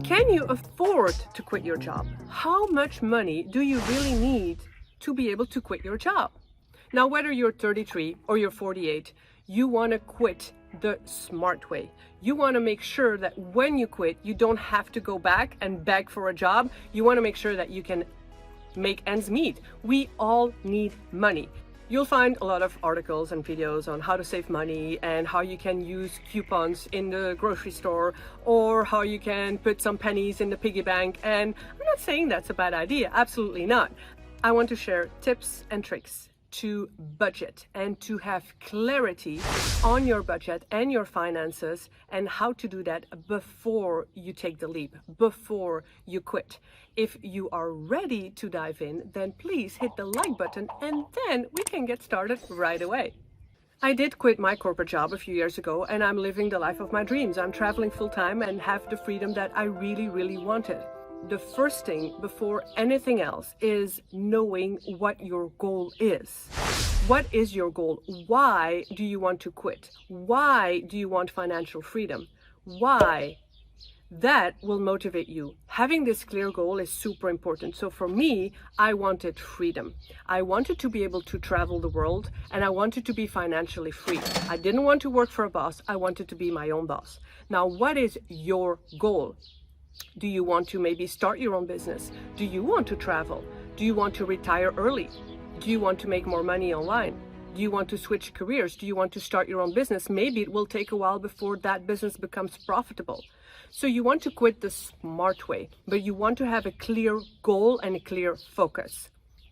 Can you afford to quit your job? How much money do you really need to be able to quit your job? Now, whether you're 33 or you're 48, you want to quit the smart way. You want to make sure that when you quit, you don't have to go back and beg for a job. You want to make sure that you can make ends meet. We all need money. You'll find a lot of articles and videos on how to save money and how you can use coupons in the grocery store or how you can put some pennies in the piggy bank. And I'm not saying that's a bad idea, absolutely not. I want to share tips and tricks to budget and to have clarity on your budget and your finances and how to do that before you take the leap, before you quit. If you are ready to dive in, then please hit the like button and then we can get started right away. I did quit my corporate job a few years ago and I'm living the life of my dreams. I'm traveling full time and have the freedom that I really, really wanted. The first thing before anything else is knowing what your goal is. What is your goal? Why do you want to quit? Why do you want financial freedom? Why? That will motivate you. Having this clear goal is super important. So for me, I wanted freedom. I wanted to be able to travel the world and I wanted to be financially free. I didn't want to work for a boss. I wanted to be my own boss. Now, what is your goal? Do you want to maybe start your own business? Do you want to travel? Do you want to retire early? Do you want to make more money online? Do you want to switch careers? Do you want to start your own business? Maybe it will take a while before that business becomes profitable. So you want to quit the smart way, but you want to have a clear goal and a clear focus.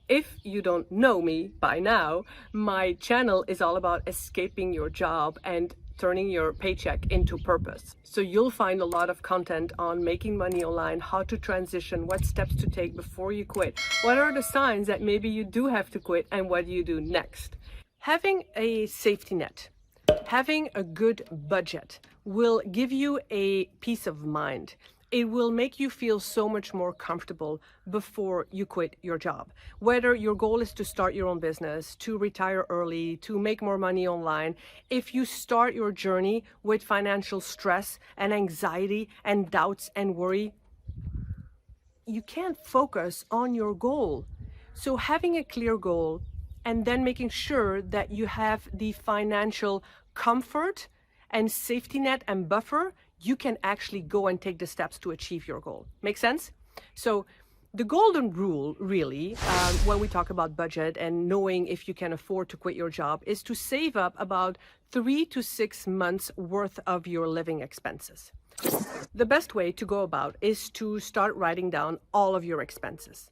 If you don't know me by now, my channel is all about escaping your job and turning your paycheck into purpose. So you'll find a lot of content on making money online, how to transition, what steps to take before you quit, what are the signs that maybe you do have to quit, and what do you do next. Having a safety net, having a good budget will give you a peace of mind. It will make you feel so much more comfortable before you quit your job. Whether your goal is to start your own business, to retire early, to make more money online, if you start your journey with financial stress and anxiety and doubts and worry, you can't focus on your goal. So having a clear goal and then making sure that you have the financial comfort and safety net and buffer, you can actually go and take the steps to achieve your goal. Make sense? So the golden rule really, when we talk about budget and knowing if you can afford to quit your job, is to save up about 3 to 6 months worth of your living expenses. The best way to go about is to start writing down all of your expenses.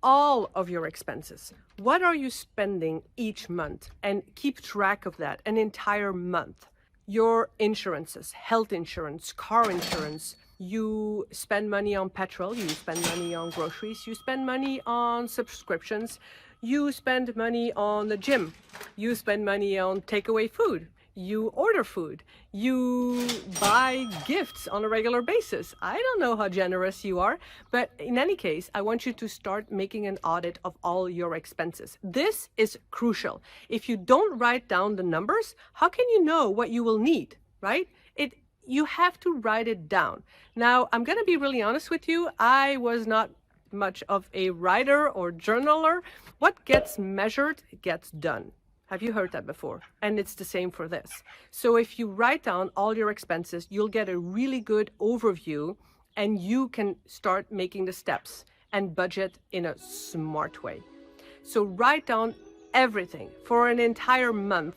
All of your expenses. What are you spending each month? And keep track of that an entire month. Your insurances, health insurance, car insurance, you spend money on petrol, you spend money on groceries, you spend money on subscriptions, you spend money on the gym, you spend money on takeaway food, you order food, you buy gifts on a regular basis. I don't know how generous you are, but in any case, I want you to start making an audit of all your expenses. This is crucial. If you don't write down the numbers, how can you know what you will need, right? You have to write it down. Now, I'm going to be really honest with you. I was not much of a writer or journaler. What gets measured gets done. Have you heard that before? And it's the same for this. So if you write down all your expenses, you'll get a really good overview and you can start making the steps and budget in a smart way. So write down everything for an entire month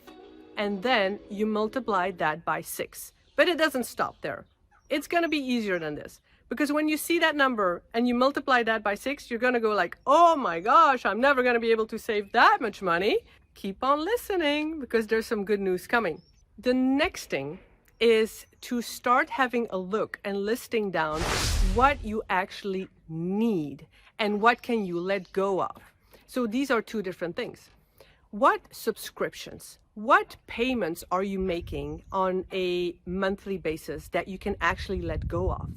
and then you multiply that by 6. But it doesn't stop there. It's going to be easier than this. Because when you see that number and you multiply that by 6, you're going to go like, oh my gosh, I'm never going to be able to save that much money. Keep on listening because there's some good news coming. The next thing is to start having a look and listing down what you actually need and what can you let go of. So these are two different things. What subscriptions, what payments are you making on a monthly basis that you can actually let go of?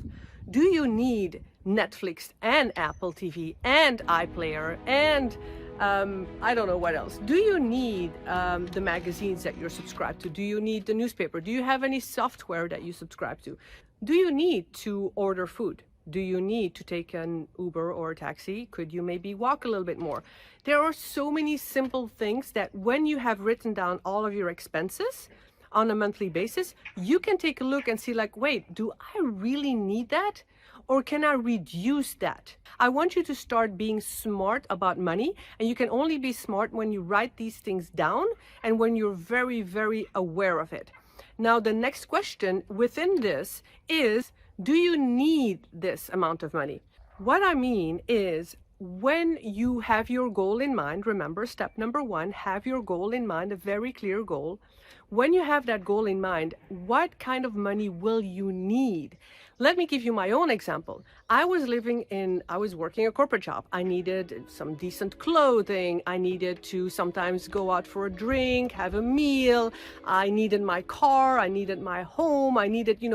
Do you need Netflix and Apple TV and iPlayer and I don't know what else. Do you need the magazines that you're subscribed to? Do you need the newspaper? Do you have any software that you subscribe to? Do you need to order food? Do you need to take an Uber or a taxi? Could you maybe walk a little bit more? There are so many simple things that when you have written down all of your expenses on a monthly basis, you can take a look and see like, wait, do I really need that? Or can I reduce that? I want you to start being smart about money, and you can only be smart when you write these things down and when you're very, very aware of it. Now, the next question within this is, do you need this amount of money? What I mean is, when you have your goal in mind, remember step number 1, have your goal in mind, a very clear goal. When you have that goal in mind, what kind of money will you need? Let me give you my own example. I was working a corporate job. I needed some decent clothing. I needed to sometimes go out for a drink, have a meal. I needed my car. I needed my home. I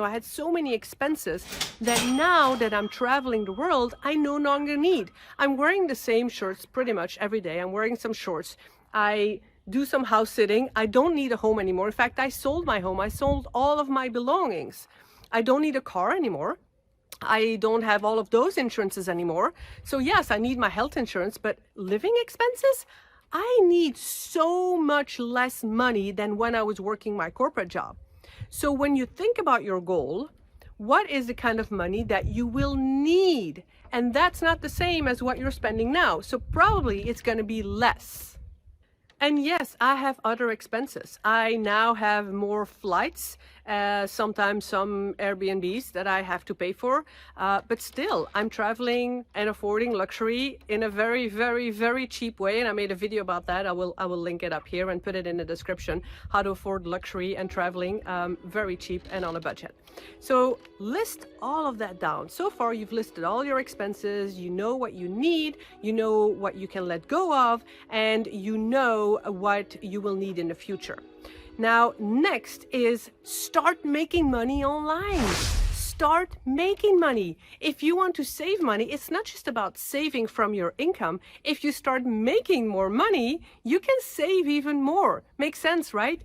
had so many expenses that now that I'm traveling the world, I no longer need. I'm wearing the same shirts pretty much every day. I'm wearing some shorts. I do some house sitting. I don't need a home anymore. In fact, I sold my home. I sold all of my belongings. I don't need a car anymore. I don't have all of those insurances anymore. So yes, I need my health insurance, but living expenses, I need so much less money than when I was working my corporate job. So when you think about your goal, what is the kind of money that you will need? And that's not the same as what you're spending now. So probably it's going to be less. And yes, I have other expenses. I now have more flights, sometimes some Airbnbs that I have to pay for, but still I'm traveling and affording luxury in a very, very, very cheap way. And I made a video about that. I will link it up here and put it in the description, how to afford luxury and traveling very cheap and on a budget. So list all of that down. So far, you've listed all your expenses. You know what you need, you know what you can let go of, and you know what you will need in the future. Now, next is start making money online. Start making money. If you want to save money, it's not just about saving from your income. If you start making more money, you can save even more. Makes sense, right?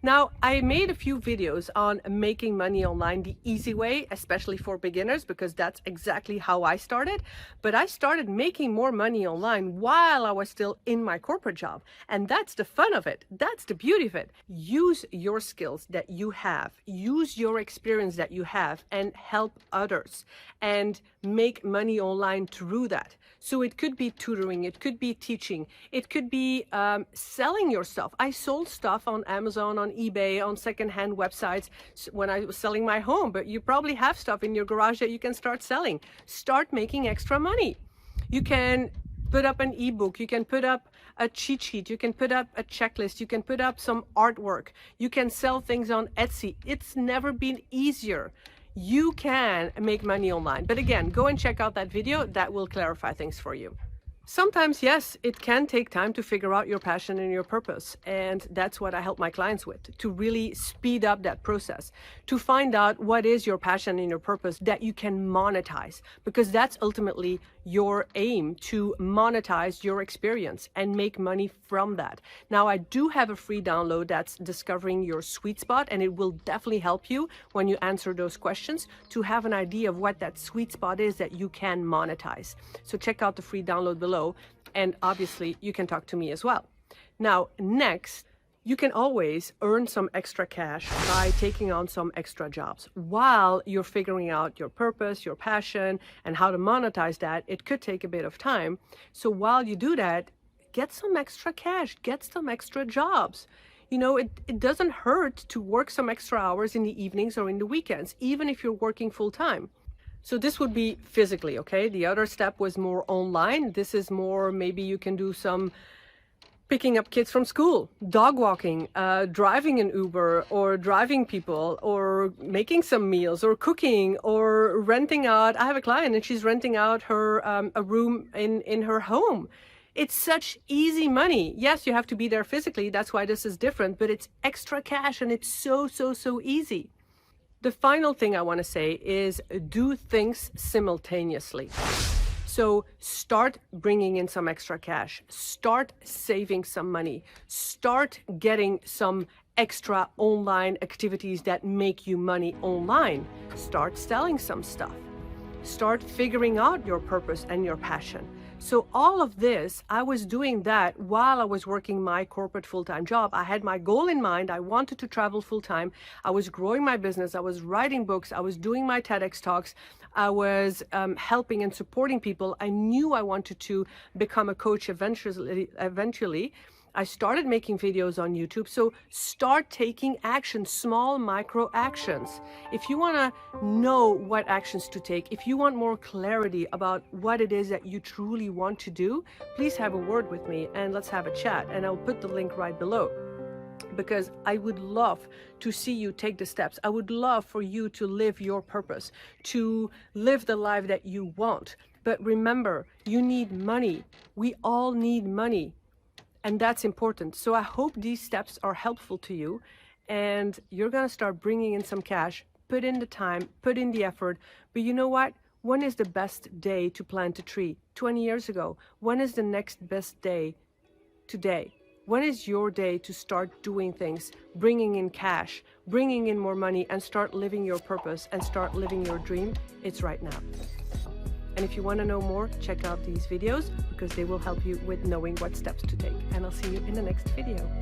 Now, I made a few videos on making money online the easy way, especially for beginners, because that's exactly how I started. But I started making more money online while I was still in my corporate job. And that's the fun of it. That's the beauty of it. Use your skills that you have, use your experience that you have, and help others and make money online through that. So it could be tutoring, it could be teaching, it could be selling your stuff. I sold stuff on Amazon, on eBay, on secondhand websites when I was selling my home, but you probably have stuff in your garage that you can start selling. Start making extra money. You can put up an ebook, you can put up a cheat sheet, you can put up a checklist, you can put up some artwork, you can sell things on Etsy. It's never been easier. You can make money online. But again, go and check out that video. That will clarify things for you. Sometimes, yes, it can take time to figure out your passion and your purpose. And that's what I help my clients with, to really speed up that process, to find out what is your passion and your purpose that you can monetize, because that's ultimately your aim, to monetize your experience and make money from that. Now, I do have a free download that's discovering your sweet spot, and it will definitely help you when you answer those questions to have an idea of what that sweet spot is that you can monetize. So check out the free download below, and obviously you can talk to me as well. Now, next, you can always earn some extra cash by taking on some extra jobs. While you're figuring out your purpose, your passion, and how to monetize that, it could take a bit of time. So while you do that, get some extra cash, get some extra jobs. You know, it doesn't hurt to work some extra hours in the evenings or in the weekends, even if you're working full time. So this would be physically, okay? The other step was more online. This is more, maybe you can do some picking up kids from school, dog walking, driving an Uber, or driving people, or making some meals, or cooking, or renting out. I have a client and she's renting out her a room in her home. It's such easy money. Yes, you have to be there physically. That's why this is different, but it's extra cash and it's so easy. The final thing I want to say is do things simultaneously. So start bringing in some extra cash, start saving some money, start getting some extra online activities that make you money online, start selling some stuff. start figuring out your purpose and your passion. So all of this, I was doing that while I was working my corporate full-time job. I had my goal in mind. I wanted to travel full-time. I was growing my business. I was writing books. I was doing my TEDx talks. I was helping and supporting people. I knew I wanted to become a coach eventually. I started making videos on YouTube. So start taking action, small micro actions. If you want to know what actions to take, if you want more clarity about what it is that you truly want to do, please have a word with me and let's have a chat. And I'll put the link right below, because I would love to see you take the steps. I would love for you to live your purpose, to live the life that you want. But remember, you need money. We all need money. And that's important. So I hope these steps are helpful to you and you're going to start bringing in some cash, put in the time, put in the effort. But you know what? When is the best day to plant a tree? 20 years ago. When is the next best day? Today. When is your day to start doing things, bringing in cash, bringing in more money, and start living your purpose and start living your dream? It's right now. And if you want to know more, check out these videos because they will help you with knowing what steps to take. And I'll see you in the next video.